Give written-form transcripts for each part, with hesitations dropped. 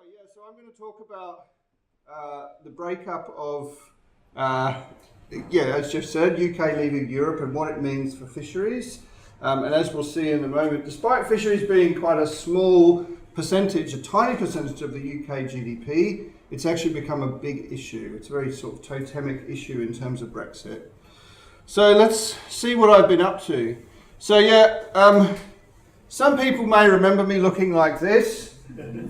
Anyway, yeah, so I'm going to talk about the breakup of, as Jeff said, UK leaving Europe and what it means for fisheries. And as we'll see in a moment, despite fisheries being quite a small percentage, a tiny percentage of the UK GDP, it's actually become a big issue. It's a very sort of totemic issue in terms of Brexit. So let's see what I've been up to. So some people may remember me looking like this,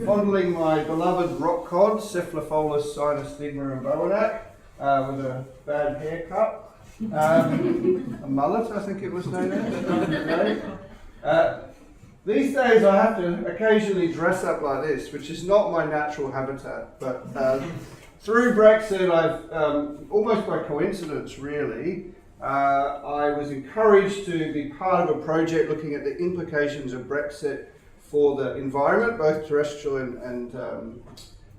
fondling my beloved rock cod, Cephalophilus sinustigma and bowenac, with a bad haircut, a mullet I think it was known as. These days I have to occasionally dress up like this, which is not my natural habitat, but through Brexit I've, almost by coincidence really, I was encouraged to be part of a project looking at the implications of Brexit for the environment, both terrestrial and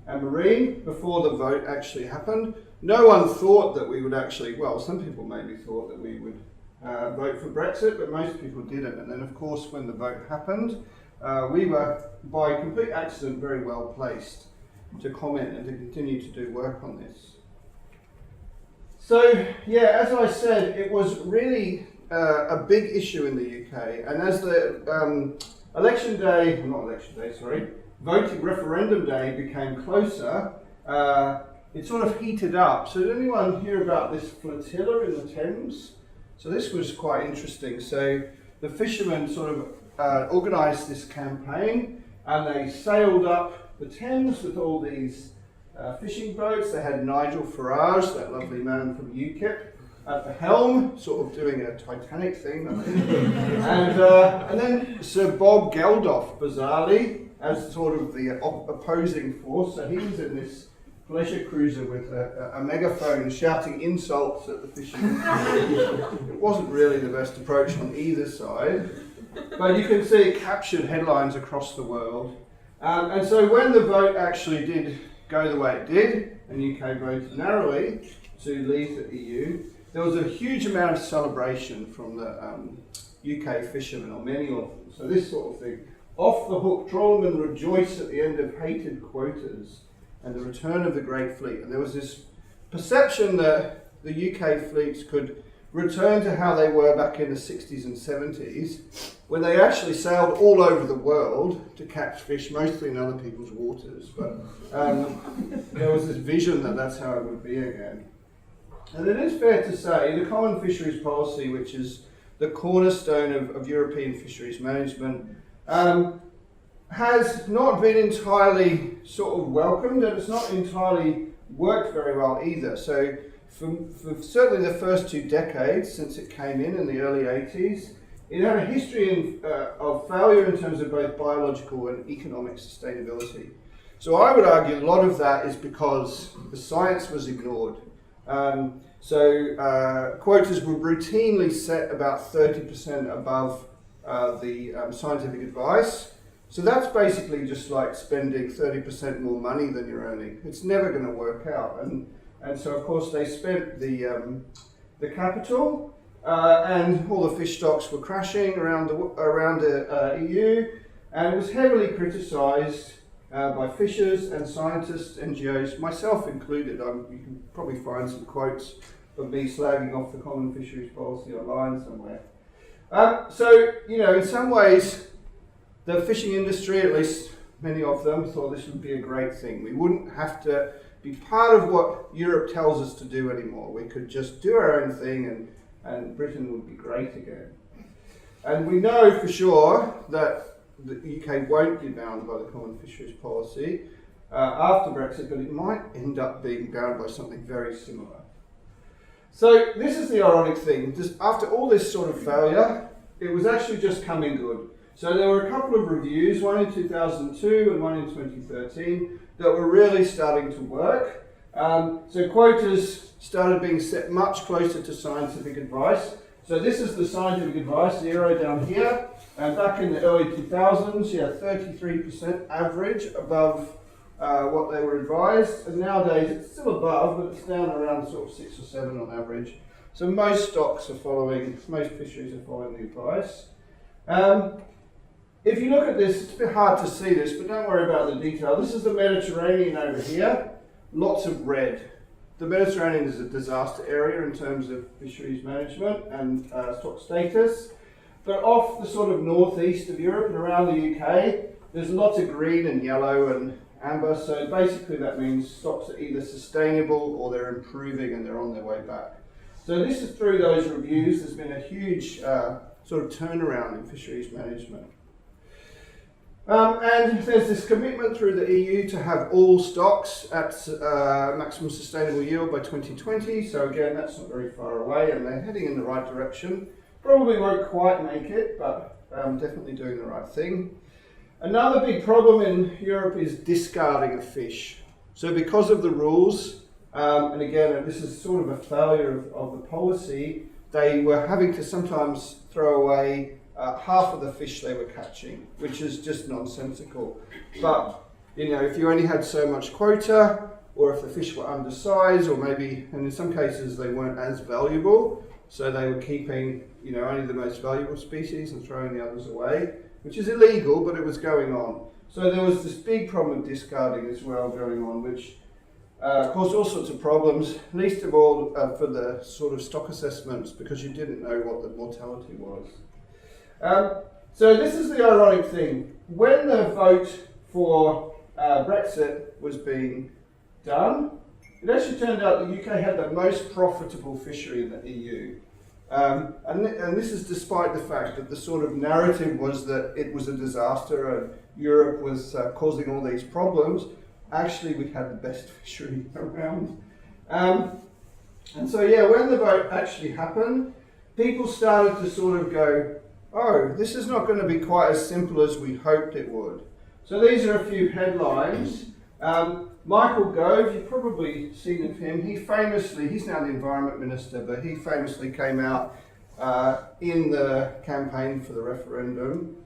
marine, before the vote actually happened. No one thought that we would actually, well, some people maybe thought that we would vote for Brexit, but most people didn't. And then, of course, when the vote happened, we were, by complete accident, very well placed to comment and to continue to do work on this. So, yeah, as I said, it was really a big issue in the UK. And as the voting referendum day became closer, it sort of heated up. So did anyone hear about this flotilla in the Thames? So this was quite interesting. So the fishermen sort of organised this campaign and they sailed up the Thames with all these fishing boats. They had Nigel Farage, that lovely man from UKIP, at the helm, sort of doing a Titanic thing, I think. And then Sir Bob Geldof, bizarrely, as sort of the opposing force. So he was in this pleasure cruiser with a megaphone shouting insults at the fishermen. It wasn't really the best approach on either side, but you can see it captured headlines across the world. And so when the vote actually did go the way it did, and UK voted narrowly to leave the EU, there was a huge amount of celebration from the UK fishermen, or many of them. So this sort of thing, off the hook, trawlmen rejoice at the end of hated quotas and the return of the Great Fleet. And there was this perception that the UK fleets could return to how they were back in the 60s and 70s, when they actually sailed all over the world to catch fish, mostly in other people's waters. But there was this vision that that's how it would be again. And it is fair to say the Common Fisheries Policy, which is the cornerstone of European fisheries management, has not been entirely sort of welcomed, and it's not entirely worked very well either. So for certainly the first 2 decades since it came in the early 80s, it had a history of failure in terms of both biological and economic sustainability. So I would argue a lot of that is because the science was ignored. Quotas were routinely set about 30% above the scientific advice. So that's basically just like spending 30% more money than you're earning. It's never going to work out. And so, of course, they spent the capital, and all the fish stocks were crashing around the EU, and it was heavily criticised by fishers and scientists, NGOs, myself included. You can probably find some quotes of me slagging off the Common Fisheries Policy online somewhere. In some ways, the fishing industry, at least many of them, thought this would be a great thing. We wouldn't have to be part of what Europe tells us to do anymore. We could just do our own thing and Britain would be great again. And we know for sure that the UK won't be bound by the Common Fisheries Policy after Brexit, but it might end up being bound by something very similar. So this is the ironic thing. Just after all this sort of failure, it was actually just coming good. So there were a couple of reviews, one in 2002 and one in 2013, that were really starting to work. So quotas started being set much closer to scientific advice. So this is the scientific advice, the arrow down here. And back in the early 2000s, 33% average above what they were advised. And nowadays it's still above, but it's down around sort of 6 or 7 on average. So most fisheries are following the advice. if you look at this, it's a bit hard to see this, but don't worry about the detail. This is the Mediterranean over here, lots of red. The Mediterranean is a disaster area in terms of fisheries management and stock status. But off the sort of northeast of Europe and around the UK, there's lots of green and yellow and amber. So basically that means stocks are either sustainable or they're improving and they're on their way back. So this is through those reviews. There's been a huge sort of turnaround in fisheries management. And there's this commitment through the EU to have all stocks at maximum sustainable yield by 2020. So again, that's not very far away and they're heading in the right direction. Probably won't quite make it, but definitely doing the right thing. Another big problem in Europe is discarding of fish. So because of the rules, and again, this is sort of a failure of the policy, they were having to sometimes throw away half of the fish they were catching, which is just nonsensical. But, you know, if you only had so much quota, or if the fish were undersized, or maybe, and in some cases they weren't as valuable, so they were keeping, you know, only the most valuable species and throwing the others away, which is illegal, but it was going on. So there was this big problem of discarding as well going on, which caused all sorts of problems, least of all for the sort of stock assessments, because you didn't know what the mortality was. So this is the ironic thing. When the vote for Brexit was being done, it actually turned out the UK had the most profitable fishery in the EU. And this is despite the fact that the sort of narrative was that it was a disaster and Europe was causing all these problems. Actually, we had the best fishery around. And so, yeah, when the vote actually happened, people started to sort of go, oh, this is not going to be quite as simple as we hoped it would. So these are a few headlines. Michael Gove, you've probably seen of him. He famously, he's now the Environment Minister, but he famously came out in the campaign for the referendum.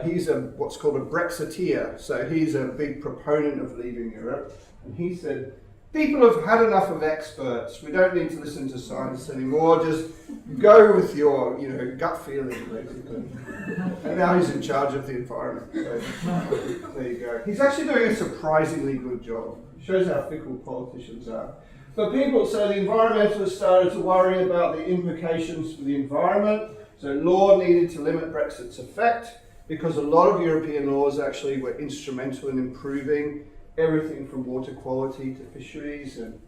He's what's called a Brexit-a, so he's a big proponent of leaving Europe. And he said, people have had enough of experts. We don't need to listen to science anymore. Just go with your, you know, gut feeling, basically. And now he's in charge of the environment. So there you go. He's actually doing a surprisingly good job. It shows how fickle politicians are. But so the environmentalists started to worry about the implications for the environment. So law needed to limit Brexit's effect because a lot of European laws actually were instrumental in improving everything from water quality to fisheries. And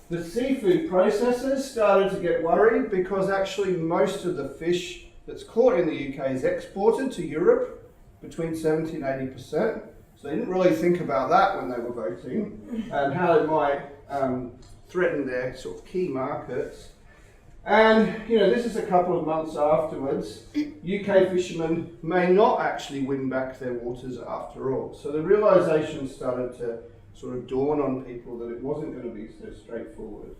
the seafood processors started to get worried because actually most of the fish that's caught in the UK is exported to Europe, between 70 and 80%. So they didn't really think about that when they were voting and how it might threaten their sort of key markets. And, you know, this is a couple of months afterwards. UK fishermen may not actually win back their waters after all. So the realisation started to sort of dawn on people that it wasn't going to be so straightforward.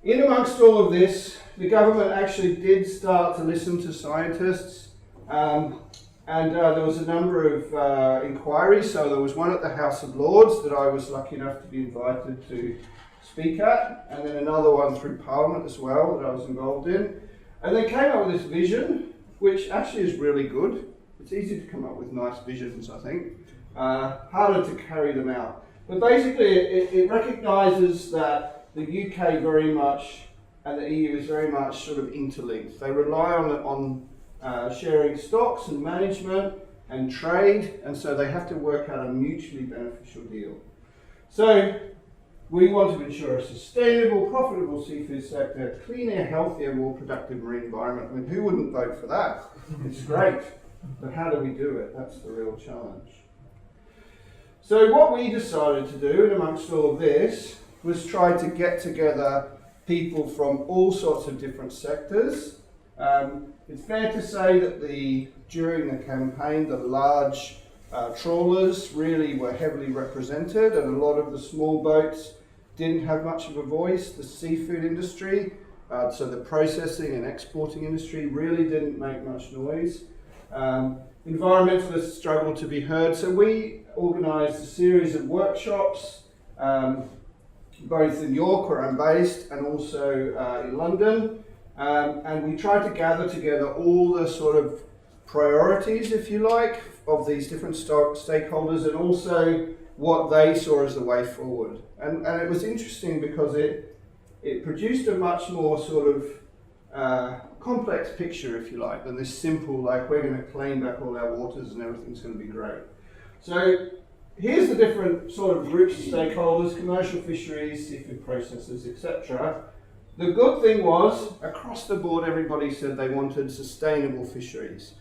In amongst all of this, the government actually did start to listen to scientists, and there was a number of inquiries. So there was one at the House of Lords that I was lucky enough to be invited to speak at, and then another one through Parliament as well that I was involved in. And they came up with this vision, which actually is really good. It's easy to come up with nice visions, I think. Harder to carry them out. But basically it recognises that the UK very much and the EU is very much sort of interlinked. They rely on sharing stocks and management and trade, and so they have to work out a mutually beneficial deal. So we want to ensure a sustainable, profitable seafood sector, cleaner, healthier, more productive marine environment. I mean, who wouldn't vote for that? It's great, but how do we do it? That's the real challenge. So what we decided to do, in amongst all of this, was try to get together people from all sorts of different sectors. It's fair to say that during the campaign, the large trawlers really were heavily represented, and a lot of the small boats didn't have much of a voice. The seafood industry, so the processing and exporting industry, really didn't make much noise. Environmentalists struggled to be heard, so we organised a series of workshops, both in York, where I'm based, and also in London, and we tried to gather together all the sort of priorities, if you like, of these different stakeholders, and also what they saw as the way forward. And it was interesting because it produced a much more sort of complex picture, if you like, than this simple, like, we're going to claim back all our waters and everything's going to be great. So here's the different sort of groups of stakeholders: commercial fisheries, seafood processors, etc. The good thing was, across the board, everybody said they wanted sustainable fisheries.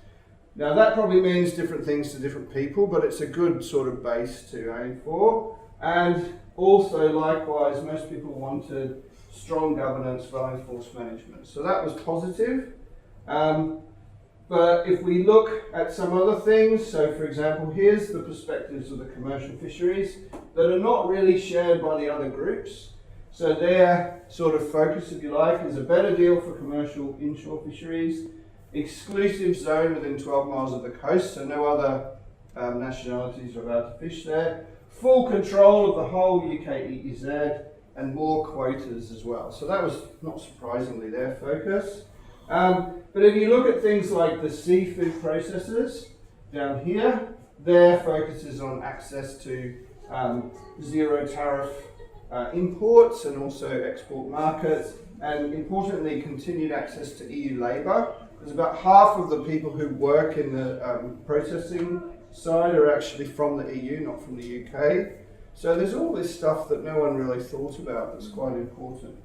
Now that probably means different things to different people, but it's a good sort of base to aim for. And also, likewise, most people wanted strong governance, well-enforced management. So that was positive. But if we look at some other things, so for example, here's the perspectives of the commercial fisheries that are not really shared by the other groups. So their sort of focus, if you like, is a better deal for commercial inshore fisheries, exclusive zone within 12 miles of the coast, so no other nationalities are allowed to fish there, full control of the whole UK EEZ, and more quotas as well. So that was, not surprisingly, their focus. But if you look at things like the seafood processors down here, their focus is on access to zero tariff imports and also export markets, and importantly, continued access to EU labour. Because about half of the people who work in the processing side are actually from the EU, not from the UK. So there's all this stuff that no one really thought about that's quite important.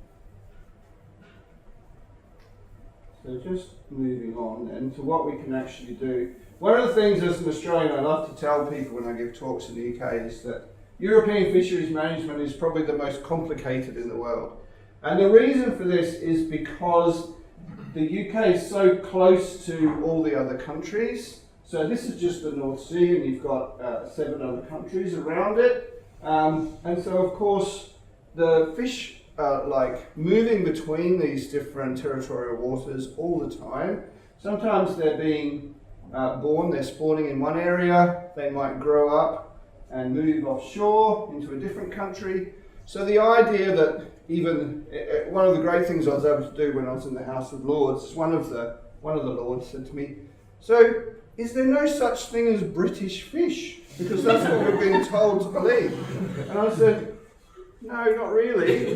So just moving on then to what we can actually do. One of the things as an Australian I love to tell people when I give talks in the UK is that European fisheries management is probably the most complicated in the world. And the reason for this is because the UK is so close to all the other countries. So this is just the North Sea, and you've got 7 other countries around it. And so of course the fish are like moving between these different territorial waters all the time. Sometimes they're being born, they're spawning in one area, they might grow up and move offshore into a different country. So the idea that even one of the great things I was able to do when I was in the House of Lords, one of the Lords said to me, "So is there no such thing as British fish? Because that's what we've been told to believe." And I said, "No, not really." You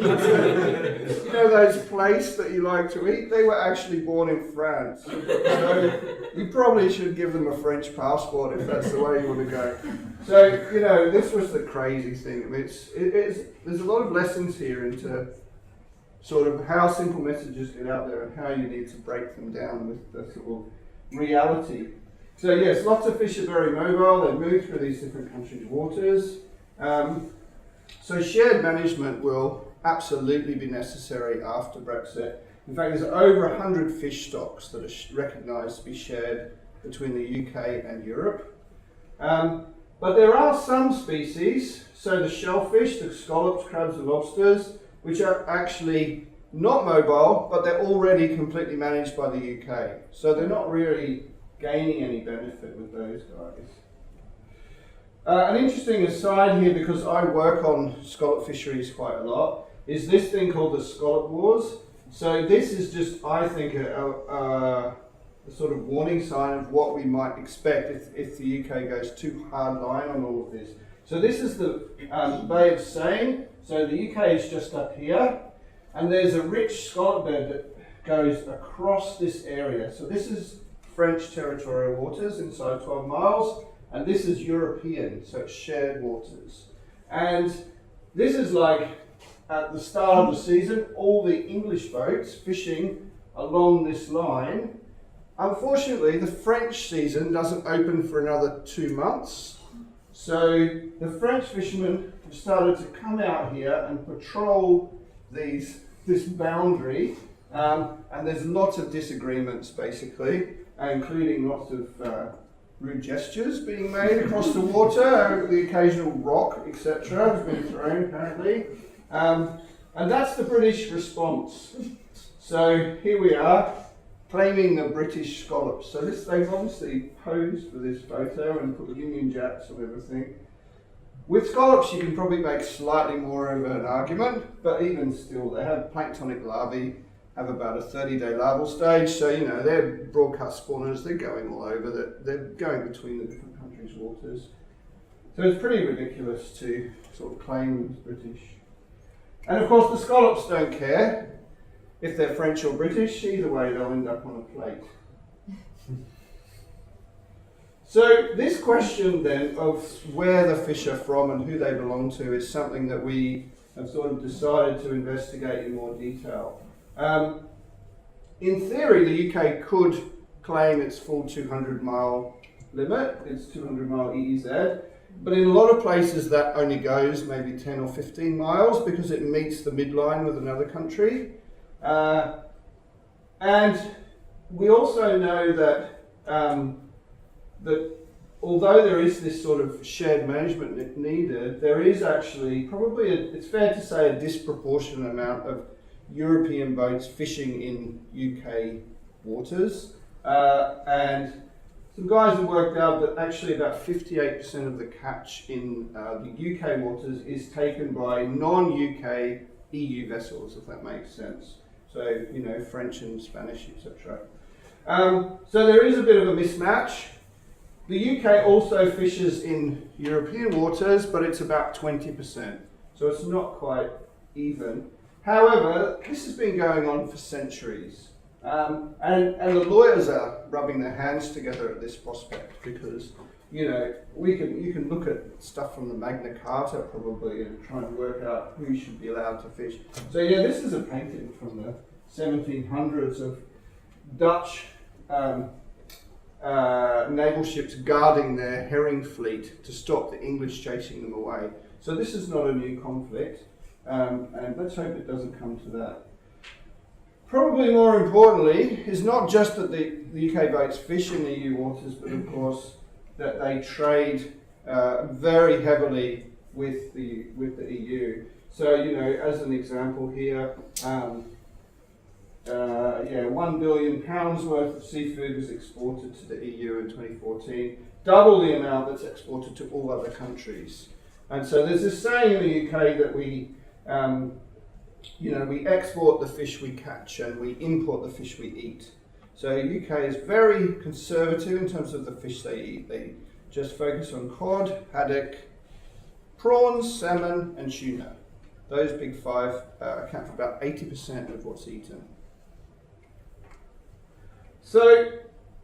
know those plaice that you like to eat? They were actually born in France. So you probably should give them a French passport if that's the way you want to go. So, you know, this was the crazy thing. I mean, there's a lot of lessons here into sort of how simple messages get out there and how you need to break them down with the sort of reality. So yes, lots of fish are very mobile. They move through these different countries' waters. So shared management will absolutely be necessary after Brexit. In fact, there's over 100 fish stocks that are recognised to be shared between the UK and Europe. But there are some species, so the shellfish, the scallops, crabs and lobsters, which are actually not mobile, but they're already completely managed by the UK. So they're not really gaining any benefit with those guys. An interesting aside here, because I work on scallop fisheries quite a lot, is this thing called the Scallop Wars. So this is just, I think, a sort of warning sign of what we might expect if the UK goes too hard line on all of this. So this is the Bay of Seine. So the UK is just up here, and there's a rich scallop bed that goes across this area. So this is French territorial waters inside 12 miles, and this is European, so it's shared waters. And this is like, at the start of the season, all the English boats fishing along this line. Unfortunately, the French season doesn't open for another 2 months. So the French fishermen have started to come out here and patrol this boundary, and there's lots of disagreements basically, including lots of rude gestures being made across the water, the occasional rock, etc. has been thrown apparently. And that's the British response. So here we are, claiming the British scallops. So they've obviously posed for this photo and put Union Jacks and everything. With scallops you can probably make slightly more of an argument, but even still they have planktonic larvae, have about a 30-day larval stage. So, you know, they're broadcast spawners, they're going all over, they're going between the different countries' waters. So it's pretty ridiculous to sort of claim it's British. And of course the scallops don't care if they're French or British, either way they'll end up on a plate. So this question then of where the fish are from and who they belong to is something that we have sort of decided to investigate in more detail. In theory, the UK could claim its full 200-mile limit, its 200-mile EEZ, but in a lot of places that only goes maybe 10 or 15 miles because it meets the midline with another country. And we also know that that although there is this sort of shared management needed, there is actually probably, it's fair to say, a disproportionate amount of European boats fishing in UK waters. And some guys have worked out that actually about 58% of the catch in the UK waters is taken by non-UK EU vessels, if that makes sense. So, you know, French and Spanish, etc. So there is a bit of a mismatch. The UK also fishes in European waters, but it's about 20%. So it's not quite even. However, this has been going on for centuries. And the lawyers are rubbing their hands together at this prospect because, you know, you can look at stuff from the Magna Carta probably and try and work out who should be allowed to fish. So yeah, this is a painting from the 1700s of Dutch naval ships guarding their herring fleet to stop the English chasing them away. So this is not a new conflict, and let's hope it doesn't come to that. Probably more importantly is not just that the UK boats fish in EU waters, but of course that they trade very heavily with the EU. So, you know, as an example here, £1 billion worth of seafood was exported to the EU in 2014, double the amount that's exported to all other countries. And so there's this saying in the UK that we export the fish we catch and we import the fish we eat. So UK is very conservative in terms of the fish they eat. They just focus on cod, haddock, prawns, salmon and tuna. Those big five account for about 80% of what's eaten. So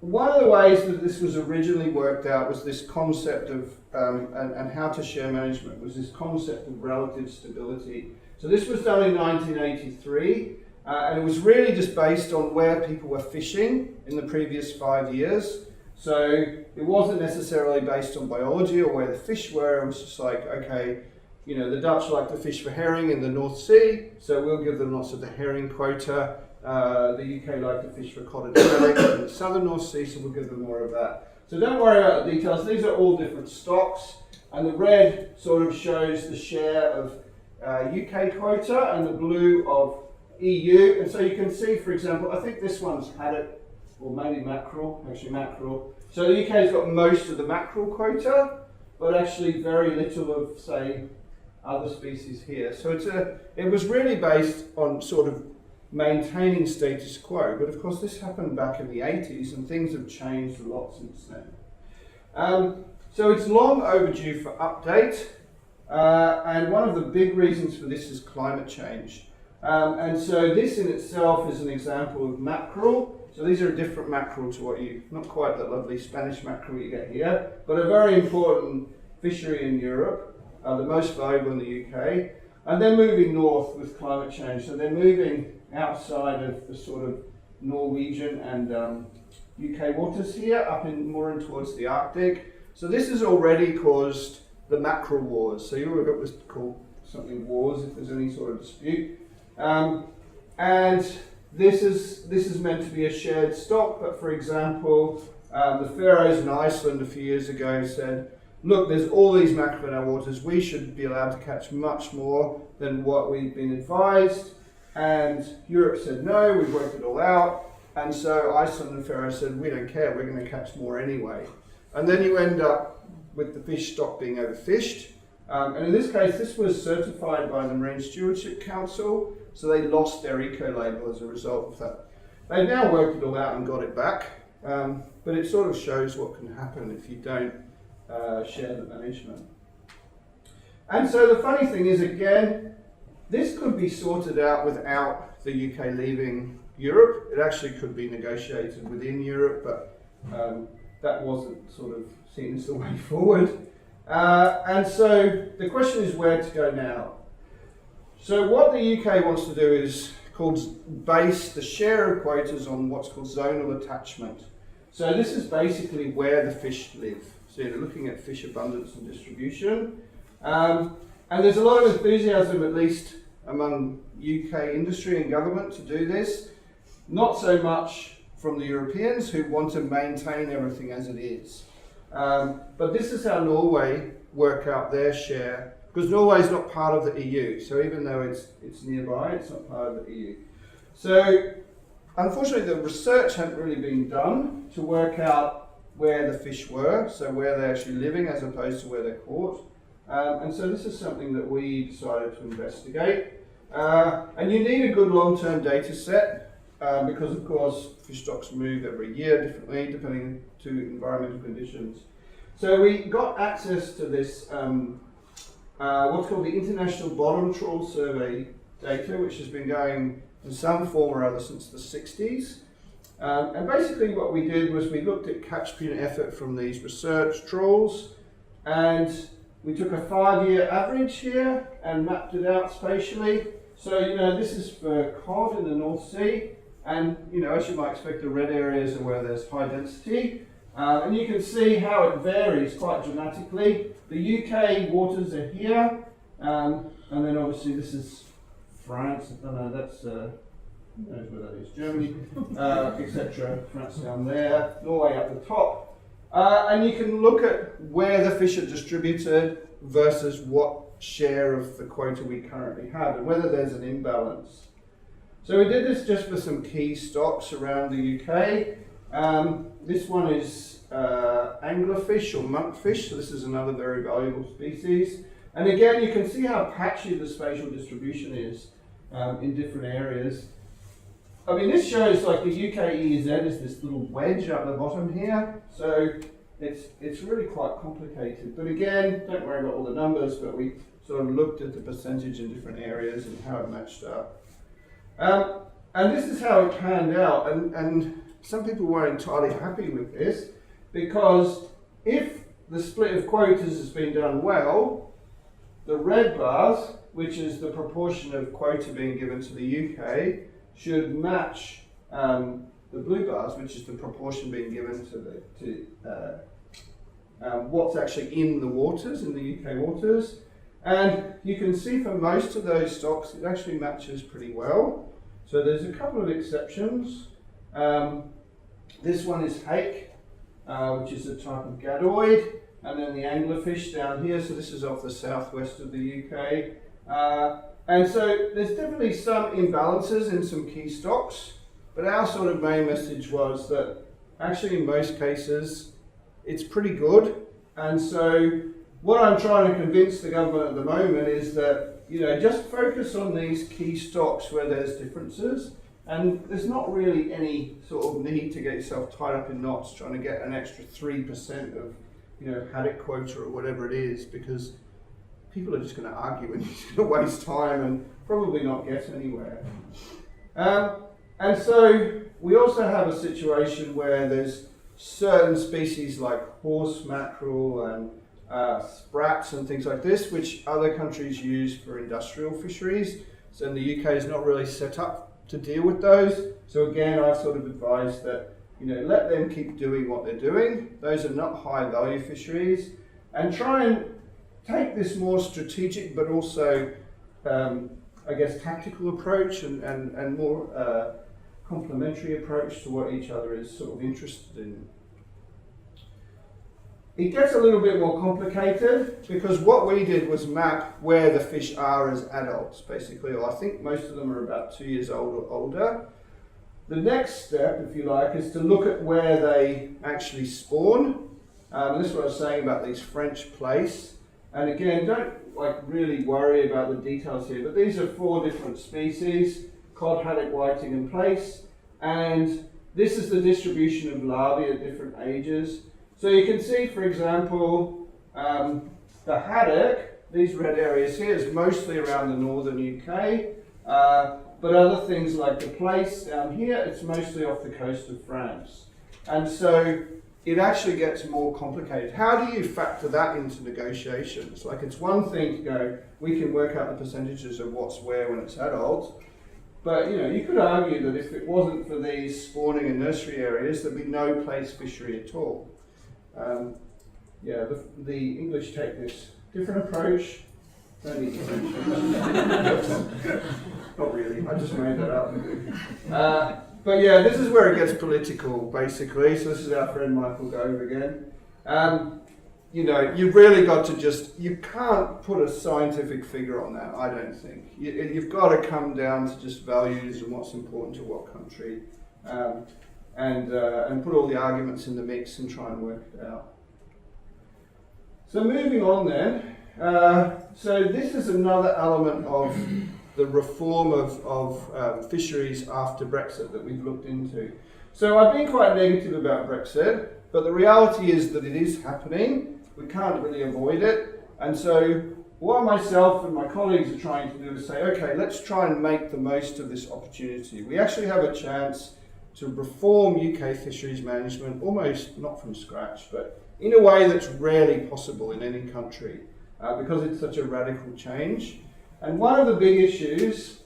one of the ways that this was originally worked out was this concept of, and how to share management, was this concept of relative stability. So this was done in 1983, and it was really just based on where people were fishing in the previous 5 years. So it wasn't necessarily based on biology or where the fish were. It was just like, okay, you know, the Dutch like to fish for herring in the North Sea, so we'll give them lots of the herring quota. The UK like to fish for cod and haddock in the southern North Sea, so we'll give them more of that. So don't worry about the details. These are all different stocks, and the red sort of shows the share of UK quota and the blue of EU. And so you can see, for example, I think this one's haddock, or maybe mackerel, actually mackerel. So the UK's got most of the mackerel quota, but actually very little of, say, other species here. So it was really based on sort of maintaining status quo, but of course this happened back in the 80s and things have changed a lot since then. So it's long overdue for update, and one of the big reasons for this is climate change. And so this in itself is an example of mackerel. So these are a different mackerel to what not quite the lovely Spanish mackerel you get here, but a very important fishery in Europe, the most valuable in the UK. And they're moving north with climate change, so they're moving outside of the sort of Norwegian and UK waters here, up more in towards the Arctic. So this has already caused the mackerel wars. So you would have to call something wars if there's any sort of dispute. And this is meant to be a shared stock, but for example, the Faroes and Iceland a few years ago said, look, there's all these mackerel in our waters, we should be allowed to catch much more than what we've been advised. And Europe said, no, we've worked it all out. And so Iceland and Faroes said, we don't care, we're going to catch more anyway. And then you end up with the fish stock being overfished. And in this case, this was certified by the Marine Stewardship Council. so they lost their eco-label as a result of that. They've now worked it all out and got it back, but it sort of shows what can happen if you don't share the management. And so the funny thing is, again, this could be sorted out without the UK leaving Europe. It actually could be negotiated within Europe, but that wasn't sort of seen as the way forward. And so the question is where to go now. So what the UK wants to do is base the share of quotas on what's called zonal attachment. So this is basically where the fish live. So you're looking at fish abundance and distribution. And there's a lot of enthusiasm, at least among UK industry and government, to do this. Not so much from the Europeans, who want to maintain everything as it is. But this is how Norway work out their share, because Norway is not part of the EU. So even though it's nearby, it's not part of the EU. So unfortunately, the research hadn't really been done to work out where the fish were, so where they're actually living as opposed to where they're caught. And so this is something that we decided to investigate. And you need a good long-term data set because, of course, fish stocks move every year differently depending to environmental conditions. So we got access to this, what's called the International Bottom Trawl Survey data, which has been going in some form or other since the 60s. And basically what we did was we looked at catch per unit effort from these research trawls, and we took a 5-year average here and mapped it out spatially. So, this is for cod in the North Sea, and, as you might expect, the red areas are where there's high density. And you can see how it varies quite dramatically. The UK waters are here, and then obviously this is France. I don't know, that's, who knows where that is, Germany, etc. France down there, Norway up the top. And you can look at where the fish are distributed versus what share of the quota we currently have, and whether there's an imbalance. So we did this just for some key stocks around the UK. This one is anglerfish or monkfish, so this is another very valuable species. And again, you can see how patchy the spatial distribution is in different areas. I mean, this shows like the UK EEZ is this little wedge up the bottom here, so it's really quite complicated. But again, don't worry about all the numbers, but we sort of looked at the percentage in different areas and how it matched up. And this is how it panned out, and some people weren't entirely happy with this, because if the split of quotas has been done well, the red bars, which is the proportion of quota being given to the UK, should match the blue bars, which is the proportion being given to what's actually in the waters, in the UK waters. And you can see for most of those stocks, it actually matches pretty well. So there's a couple of exceptions. This one is hake, which is a type of gadoid, and then the anglerfish down here. So this is off the southwest of the UK. And so there's definitely some imbalances in some key stocks, but our sort of main message was that actually in most cases, it's pretty good. And so what I'm trying to convince the government at the moment is that, just focus on these key stocks where there's differences, and there's not really any sort of need to get yourself tied up in knots trying to get an extra 3% of, haddock quota or whatever it is, because people are just going to argue and you're going to waste time and probably not get anywhere. And so we also have a situation where there's certain species like horse mackerel and sprats and things like this, which other countries use for industrial fisheries. So the UK is not really set up to deal with those. So again, I sort of advise that, let them keep doing what they're doing. Those are not high value fisheries, and try and take this more strategic but also, tactical approach and more complementary approach to what each other is sort of interested in. It gets a little bit more complicated because what we did was map where the fish are as adults, basically. Well, I think most of them are about 2 years old or older. The next step, if you like, is to look at where they actually spawn. This is what I was saying about these French Plaice. And again, don't really worry about the details here, but these are 4 different species: cod, haddock, whiting, and plaice. And this is the distribution of larvae at different ages. So you can see, for example, the haddock, these red areas here, is mostly around the northern UK. But other things like the plaice down here, it's mostly off the coast of France. And so it actually gets more complicated. How do you factor that into negotiations? Like, it's one thing to go, we can work out the percentages of what's where when it's adult, but you could argue that if it wasn't for these spawning and nursery areas, there'd be no plaice fishery at all. The English take this different approach. Don't need to mention that. Not really, I just made that up. But yeah, this is where it gets political, basically. So this is our friend Michael Gove again. You've really got to you can't put a scientific figure on that, I don't think. You've got to come down to just values and what's important to what country, and put all the arguments in the mix and try and work it out. So moving on then, so this is another element of the reform of fisheries after Brexit that we've looked into. So I've been quite negative about Brexit, but the reality is that it is happening. We can't really avoid it. And so what myself and my colleagues are trying to do is say, okay, let's try and make the most of this opportunity. We actually have a chance to reform UK fisheries management, almost not from scratch, but in a way that's rarely possible in any country, because it's such a radical change. And one of the big issues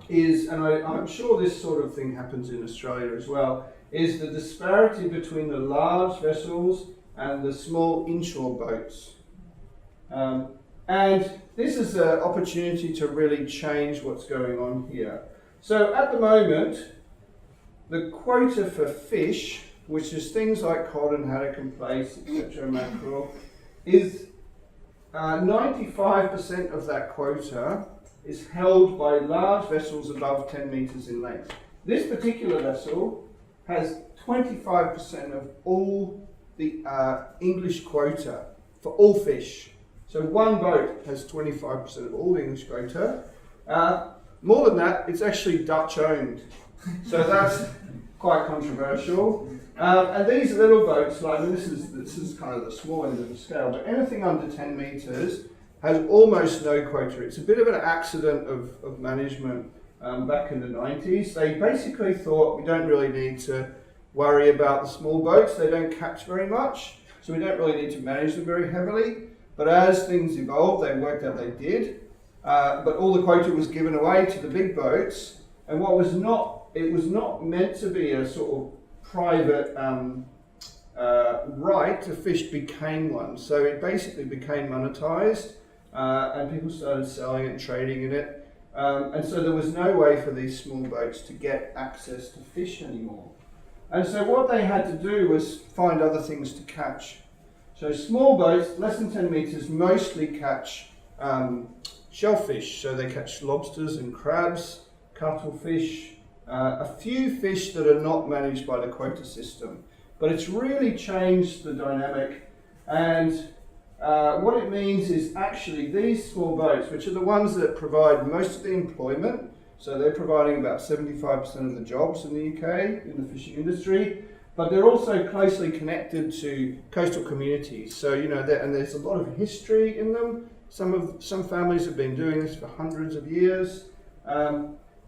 is, and I'm sure this sort of thing happens in Australia as well, is the disparity between the large vessels and the small inshore boats. And this is an opportunity to really change what's going on here. So at the moment, the quota for fish, which is things like cod and haddock and plaice, etc., mackerel, is 95% of that quota is held by large vessels above 10 metres in length. This particular vessel has 25% of all the English quota for all fish. So one boat has 25% of all the English quota. More than that, it's actually Dutch owned. So that's quite controversial. And these little boats, this is kind of the small end of the scale, but anything under 10 metres has almost no quota. It's a bit of an accident of management back in the 90s. They basically thought we don't really need to worry about the small boats. They don't catch very much, so we don't really need to manage them very heavily. But as things evolved, they worked out they did. But all the quota was given away to the big boats, and it was not meant to be a sort of private right to fish became one. So it basically became monetized, and people started selling it and trading in it. And so there was no way for these small boats to get access to fish anymore. And so what they had to do was find other things to catch. So small boats, less than 10 metres, mostly catch shellfish. So they catch lobsters and crabs, cuttlefish, a few fish that are not managed by the quota system. But it's really changed the dynamic, and what it means is actually these small boats, which are the ones that provide most of the employment, so they're providing about 75% of the jobs in the UK in the fishing industry, but they're also closely connected to coastal communities. So and there's a lot of history in them. Some families have been doing this for hundreds of years.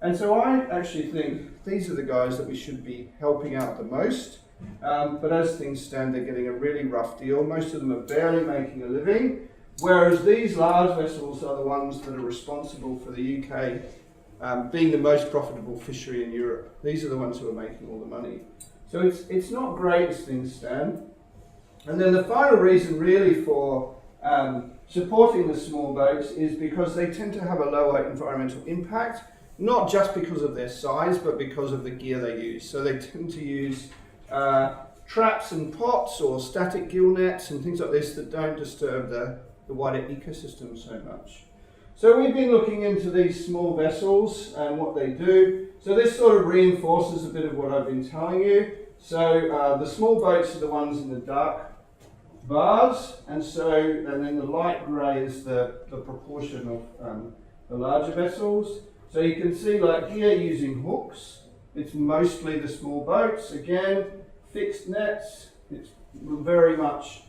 And so I actually think these are the guys that we should be helping out the most. But as things stand, they're getting a really rough deal. Most of them are barely making a living, whereas these large vessels are the ones that are responsible for the UK being the most profitable fishery in Europe. These are the ones who are making all the money. So it's not great as things stand. And then the final reason really for supporting the small boats is because they tend to have a lower environmental impact. Not just because of their size, but because of the gear they use. So they tend to use traps and pots or static gill nets and things like this that don't disturb the wider ecosystem so much. So we've been looking into these small vessels and what they do. So this sort of reinforces a bit of what I've been telling you. So the small boats are the ones in the dark bars, and then the light grey is the proportion of the larger vessels. So you can see, like here, using hooks, it's mostly the small boats. Again, fixed nets, it's very much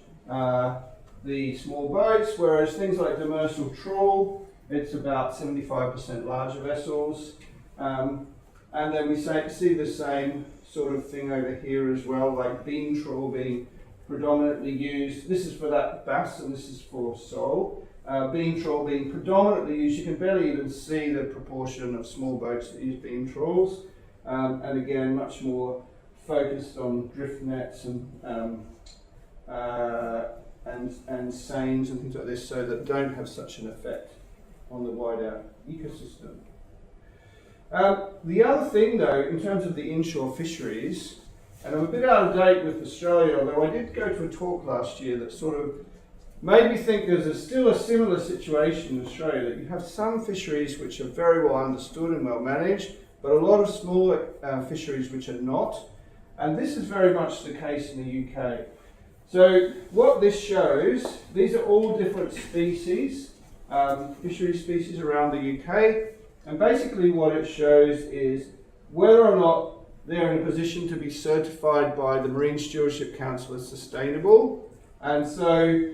the small boats, whereas things like demersal trawl, it's about 75% larger vessels. And then we see the same sort of thing over here as well, like beam trawl being predominantly used. This is for that bass and this is for sole. Beam trawl being predominantly used. You can barely even see the proportion of small boats that use beam trawls. And again, much more focused on drift nets and seines and things like this, so that don't have such an effect on the wider ecosystem. The other thing though, in terms of the inshore fisheries, and I'm a bit out of date with Australia, although I did go to a talk last year that sort of made me think there's still a similar situation in Australia, that you have some fisheries which are very well understood and well managed, but a lot of smaller fisheries which are not. And this is very much the case in the UK. So what this shows, these are all different species, fishery species around the UK. And basically what it shows is whether or not they're in a position to be certified by the Marine Stewardship Council as sustainable. And so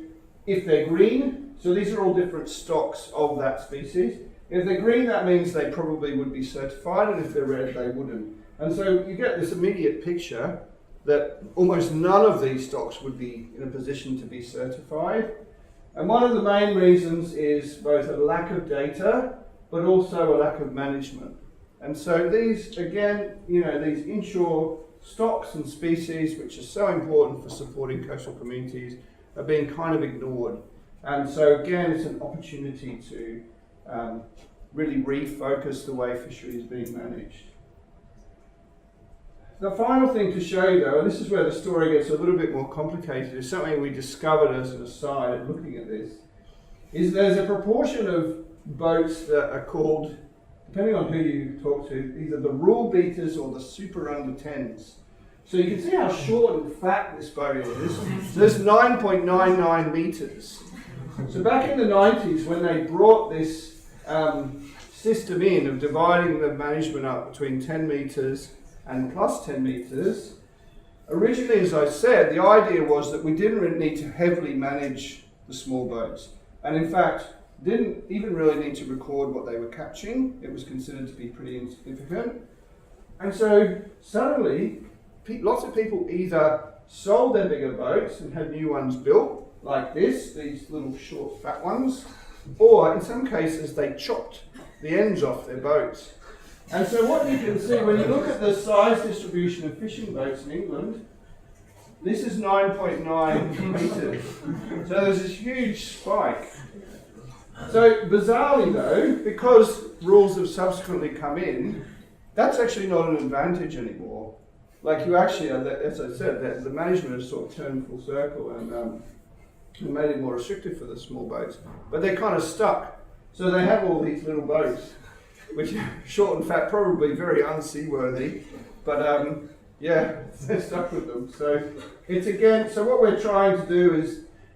if they're green, so these are all different stocks of that species. If they're green, that means they probably would be certified, and if they're red, they wouldn't. And so you get this immediate picture that almost none of these stocks would be in a position to be certified. And one of the main reasons is both a lack of data, but also a lack of management. And so these, again, these inshore stocks and species, which are so important for supporting coastal communities, are being kind of ignored. And so again, it's an opportunity to really refocus the way fishery is being managed. The final thing to show you though, and this is where the story gets a little bit more complicated, is something we discovered as an aside looking at this, is there's a proportion of boats that are called, depending on who you talk to, either the rule beaters or the super under 10s. So you can see how short and fat this boat is. So there's 9.99 metres. So back in the 90s, when they brought this system in of dividing the management up between 10 metres and plus 10 metres, originally, as I said, the idea was that we didn't need to heavily manage the small boats. And in fact, didn't even really need to record what they were catching. It was considered to be pretty insignificant. And so suddenly, lots of people either sold their bigger boats and had new ones built, like this, these little short fat ones, or in some cases they chopped the ends off their boats. And so what you can see, when you look at the size distribution of fishing boats in England, this is 9.9 metres. So there's this huge spike. So bizarrely though, because rules have subsequently come in, that's actually not an advantage anymore. Like you actually, as I said, the management has sort of turned full circle and made it more restrictive for the small boats. But they're kind of stuck. So they have all these little boats, which are short and fat, probably very unseaworthy, but yeah, they're stuck with them. So it's again, so what we're trying to do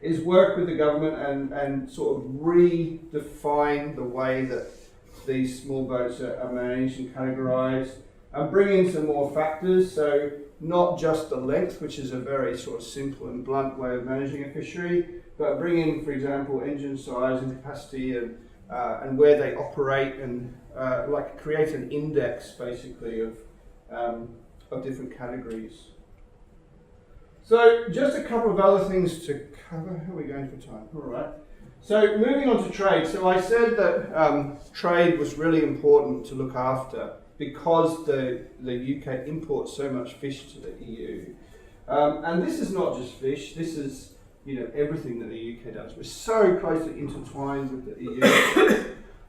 is work with the government and sort of redefine the way that these small boats are managed and categorised, and bring in some more factors. So not just the length, which is a very sort of simple and blunt way of managing a fishery, but bring in, for example, engine size and capacity and where they operate, and like create an index basically of different categories. So just a couple of other things to cover. How are we going for time? All right. So moving on to trade. So I said that trade was really important to look after because the UK imports so much fish to the EU. And this is not just fish, this is everything that the UK does. We're so closely intertwined with the EU.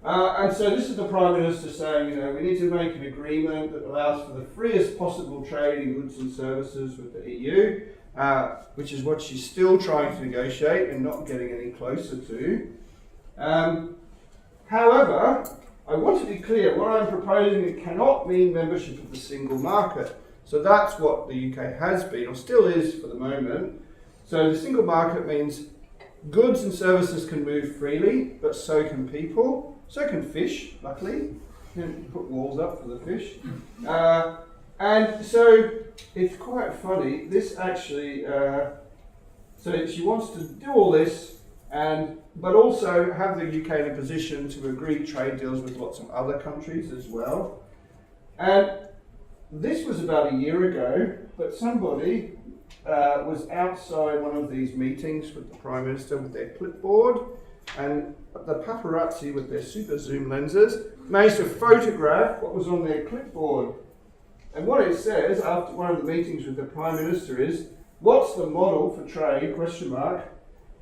And so this is the Prime Minister saying, we need to make an agreement that allows for the freest possible trade in goods and services with the EU, which is what she's still trying to negotiate and not getting any closer to. However, I want to be clear, what I'm proposing, it cannot mean membership of the single market. So that's what the UK has been, or still is for the moment. So the single market means goods and services can move freely, but so can people, so can fish, luckily. You can put walls up for the fish. And so it's quite funny, this actually, so she wants to do all this, but also have the UK in a position to agree trade deals with lots of other countries as well. And this was about a year ago, but somebody was outside one of these meetings with the Prime Minister with their clipboard, and the paparazzi with their super zoom lenses managed to photograph what was on their clipboard. And what it says after one of the meetings with the Prime Minister is, what's the model for trade, question mark,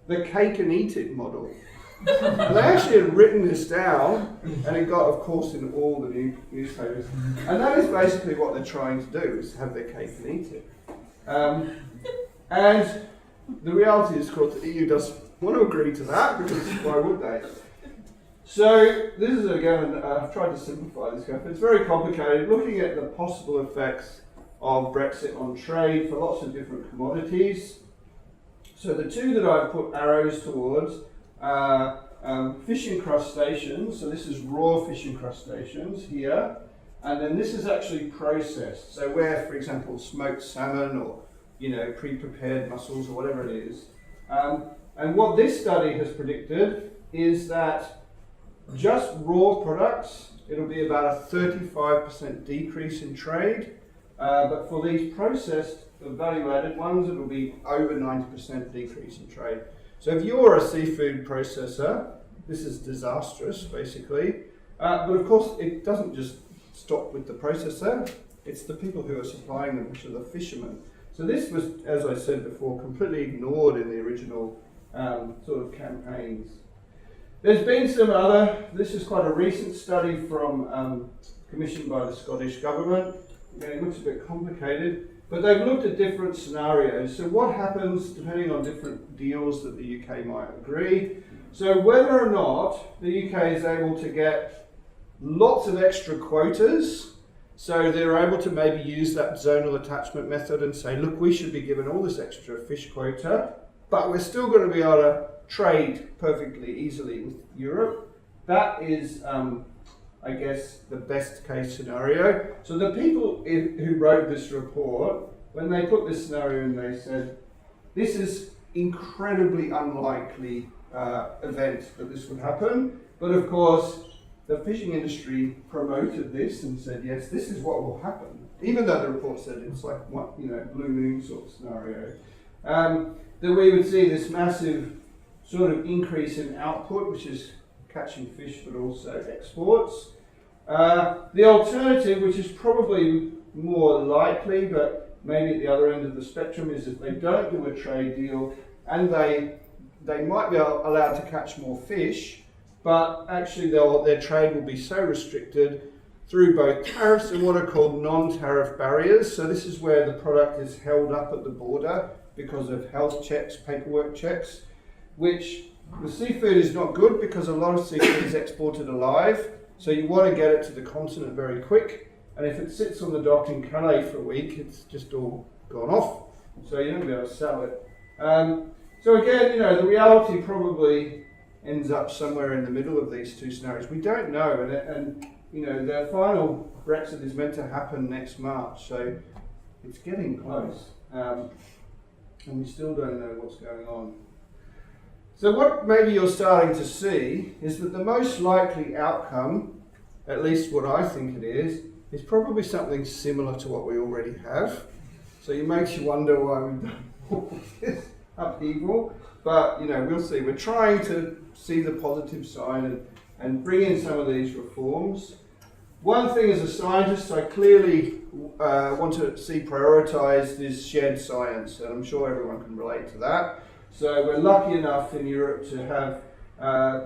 the cake and eat it model. And they actually had written this down, and it got, of course, in all the newspapers. And that is basically what they're trying to do, is have their cake and eat it. And the reality is, of course, the EU doesn't want to agree to that, because why would they? So this is, again, I've tried to simplify this graph. It's very complicated, looking at the possible effects of Brexit on trade for lots of different commodities. So the two that I've put arrows towards are fishing crustaceans. So this is raw fishing crustaceans here. And then this is actually processed. So where, for example, smoked salmon or, pre-prepared mussels or whatever it is. And what this study has predicted is that just raw products, it'll be about a 35% decrease in trade. But for these processed, value-added ones, it'll be over 90% decrease in trade. So if you're a seafood processor, this is disastrous, basically. But of course, it doesn't just stop with the processor. It's the people who are supplying them, which are the fishermen. So this was, as I said before, completely ignored in the original sort of campaigns. There's been some other, this is quite a recent study from commissioned by the Scottish Government. Again, it looks a bit complicated, but they've looked at different scenarios. So what happens depending on different deals that the UK might agree. So whether or not the UK is able to get lots of extra quotas, so they're able to maybe use that zonal attachment method and say, look, we should be given all this extra fish quota, but we're still going to be able to trade perfectly easily with Europe. That is, I guess, the best case scenario. So the people who wrote this report, when they put this scenario in, they said, this is incredibly unlikely event that this would happen. But of course, the fishing industry promoted this and said, yes, this is what will happen. Even though the report said it's like, blue moon sort of scenario. That we would see this massive sort of increase in output, which is catching fish, but also exports. The alternative, which is probably more likely, but maybe at the other end of the spectrum, is if they don't do a trade deal and they might be allowed to catch more fish, but actually their trade will be so restricted through both tariffs and what are called non-tariff barriers. So this is where the product is held up at the border because of health checks, paperwork checks, which the seafood is not good because a lot of seafood is exported alive. So you want to get it to the continent very quick. And if it sits on the dock in Calais for a week, it's just all gone off. So you don't be able to sell it. So again, the reality probably ends up somewhere in the middle of these two scenarios. We don't know. And the final Brexit is meant to happen next March. So it's getting close. And we still don't know what's going on. So what maybe you're starting to see is that the most likely outcome, at least what I think it is probably something similar to what we already have. So it makes you wonder why we've done all this upheaval. But, we'll see. We're trying to see the positive side and bring in some of these reforms. One thing as a scientist I clearly want to see prioritised is shared science, and I'm sure everyone can relate to that. So we're lucky enough in Europe to have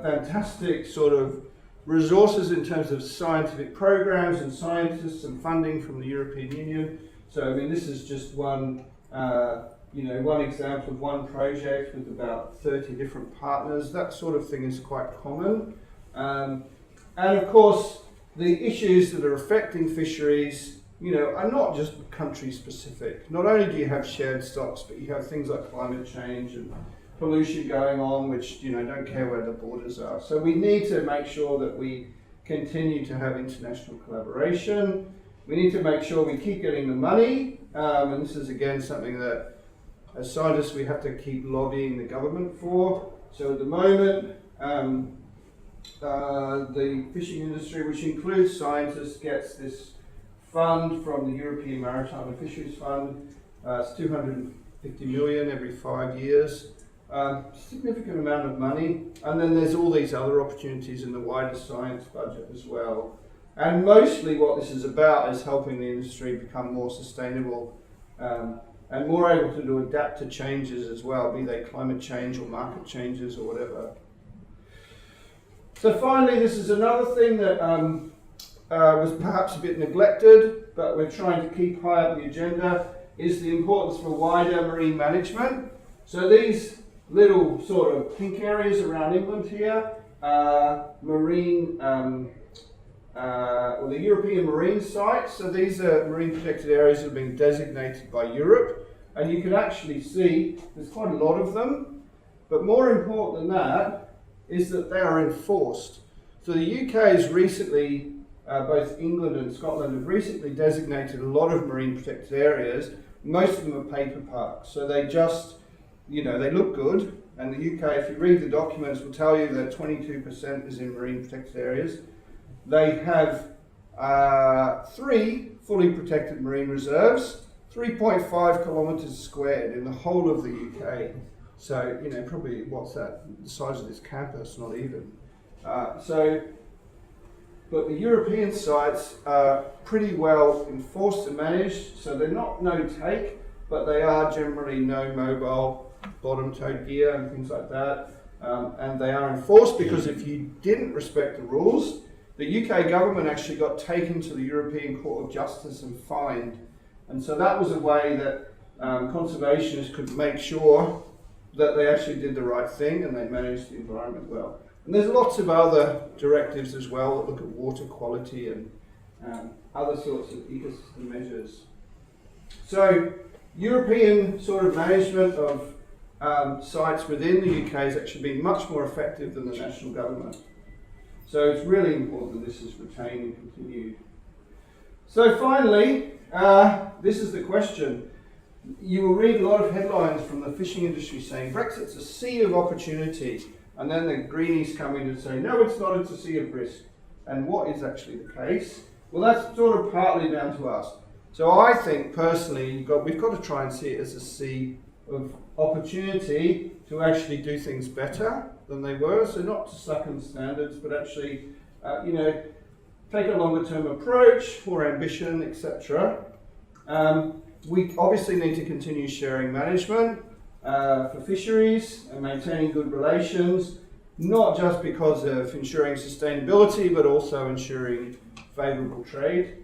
fantastic sort of resources in terms of scientific programs and scientists and funding from the European Union. So this is just one, one example of one project with about 30 different partners. That sort of thing is quite common. And of course, the issues that are affecting fisheries are not just country specific. Not only do you have shared stocks, but you have things like climate change and pollution going on, which don't care where the borders are. So we need to make sure that we continue to have international collaboration. We need to make sure we keep getting the money, and this is again something that as scientists we have to keep lobbying the government for. So at the moment, the fishing industry, which includes scientists, gets this fund from the European Maritime and Fisheries Fund. It's 250 million every 5 years. Significant amount of money. And then there's all these other opportunities in the wider science budget as well. And mostly what this is about is helping the industry become more sustainable and more able to adapt to changes as well, be they climate change or market changes or whatever. So finally, this is another thing that was perhaps a bit neglected, but we're trying to keep high up the agenda, is the importance for wider marine management. So these little sort of pink areas around England here, marine, or the European marine sites. So these are marine protected areas that have been designated by Europe, and you can actually see there's quite a lot of them. But more important than that is that they are enforced. So the UK has recently, both England and Scotland have recently designated a lot of marine protected areas. Most of them are paper parks, so they just, they look good. And the UK, if you read the documents, will tell you that 22% is in marine protected areas. They have 3 fully protected marine reserves, 3.5 kilometres squared in the whole of the UK. So, probably, what's that, the size of this campus, not even. But the European sites are pretty well enforced and managed, so they're not no-take, but they are generally no mobile, bottom-towed gear and things like that. And they are enforced because if you didn't respect the rules, the UK government actually got taken to the European Court of Justice and fined. And so that was a way that conservationists could make sure that they actually did the right thing and they managed the environment well. And there's lots of other directives as well that look at water quality and other sorts of ecosystem measures. So European sort of management of sites within the UK has actually been much more effective than the national government. So it's really important that this is retained and continued. So finally, this is the question. You will read a lot of headlines from the fishing industry saying Brexit's a sea of opportunity, and then the greenies come in and say, no, it's not, it's a sea of risk. And what is actually the case? Well, that's sort of partly down to us. So I think personally, we've got to try and see it as a sea of opportunity to actually do things better than they were. So not to suck in standards, but actually, take a longer term approach, more ambition, etc. We obviously need to continue sharing management for fisheries and maintaining good relations, not just because of ensuring sustainability, but also ensuring favourable trade.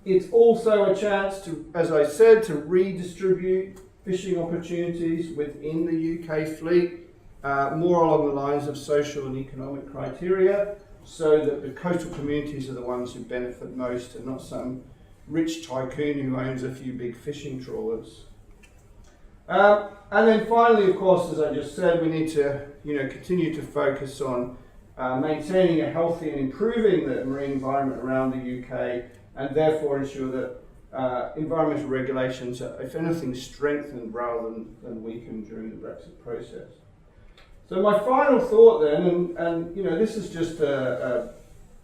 It's also a chance to, as I said, to redistribute fishing opportunities within the UK fleet, more along the lines of social and economic criteria, so that the coastal communities are the ones who benefit most and not some rich tycoon who owns a few big fishing trawlers. And then finally, of course, as I just said, we need to continue to focus on maintaining a healthy and improving the marine environment around the UK, and therefore ensure that environmental regulations are, if anything, strengthened rather than weakened during the Brexit process. So my final thought then, and this is just a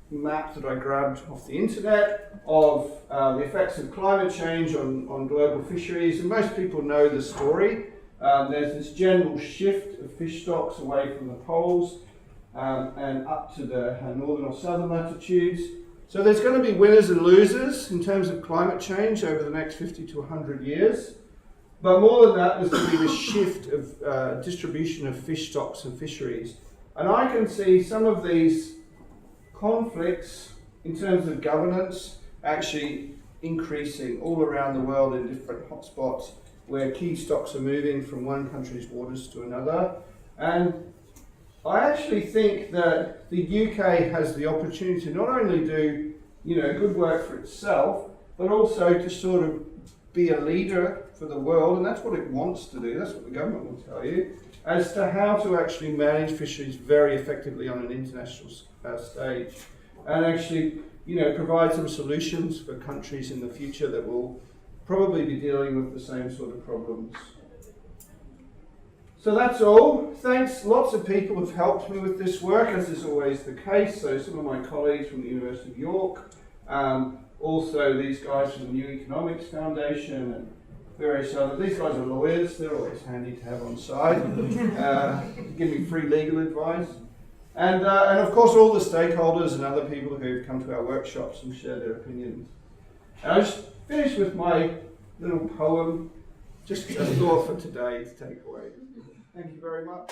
map that I grabbed off the internet of the effects of climate change on global fisheries, and most people know the story. There's this general shift of fish stocks away from the poles and up to the northern or southern latitudes. So there's going to be winners and losers in terms of climate change over the next 50 to 100 years. But more than that, there's going to be this shift of distribution of fish stocks and fisheries. And I can see some of these conflicts in terms of governance actually increasing all around the world in different hotspots where key stocks are moving from one country's waters to another. And I actually think that the UK has the opportunity to not only do good work for itself, but also to sort of be a leader for the world, and that's what it wants to do, that's what the government will tell you, as to how to actually manage fisheries very effectively on an international stage, and actually, provide some solutions for countries in the future that will probably be dealing with the same sort of problems. So that's all. Thanks. Lots of people have helped me with this work, as is always the case. So some of my colleagues from the University of York, also these guys from the New Economics Foundation and various other. These guys are lawyers. They're always handy to have on side. Give me free legal advice. And of course all the stakeholders and other people who've come to our workshops and shared their opinions. And I'll just finish with my little poem, just a thought for today to take away. Thank you very much.